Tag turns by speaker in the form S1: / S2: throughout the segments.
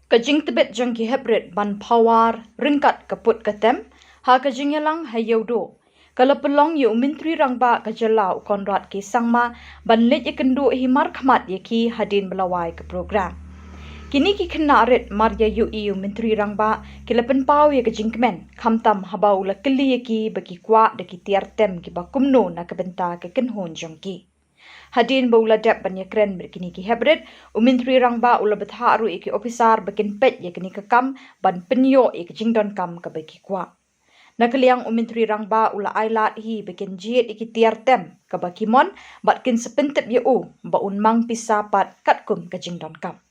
S1: Kajing tebet jangki Heprit ban Phawar ringkat kaput katem ha kajing yalang ha Iewduh. Kalau pelong yu Menteri Rangba Khubor Konrad ki sangma ban lej ikendu himar khmat yaki hadin belawai ke program. Kini ki kena arit Maria yu Menteri Rangba kilapen pau ya kajing kemen khamtam habau la Kylli yaki bagi Kwah deki tiar tem ki bakumno na kebenta ke kenhon jangki. Hadin baula dap banyak keren berkini ki Heprit, Menteri Rangba ula betharu iki ofisar bakin pet ya kini kekam ban penyo iki jingdon kam ke bagi Kwah. Nakaliang Menteri Rangba ula ailat hi bakin jihit iki tiar tem ke bagi mon batkin sepentep ya ba unmang pisapat katkum ke jingdon kam.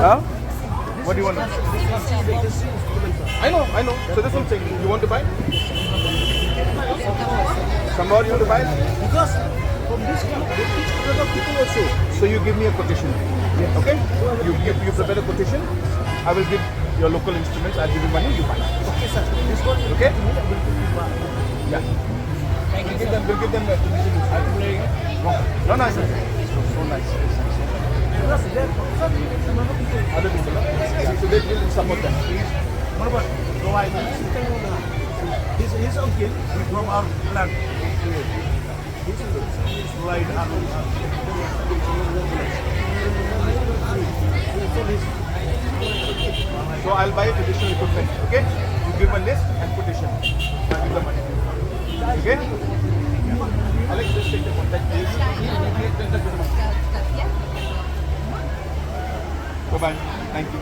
S2: Huh? What do you want? I know. So this one saying, you want to buy? Somebody you want to buy?
S3: Because from this camp, they teach other people also.
S2: So you give me a quotation. Okay? You prepare a quotation. I will give your local instruments. I'll give you money. You buy.
S3: Okay, sir. This one,
S2: Okay?
S3: I will give you back.
S2: Yeah. We'll give them. No, nice. So nice.
S3: Because there are some other people.
S2: Other people. So they will support them.
S3: What about provide? His uncle is from our plant. His provide
S2: So I'll buy additional equipment. Okay? You give a list and quotation. I'll give the money. Okay? Alex, just take the contact please. Bye-bye. Thank you.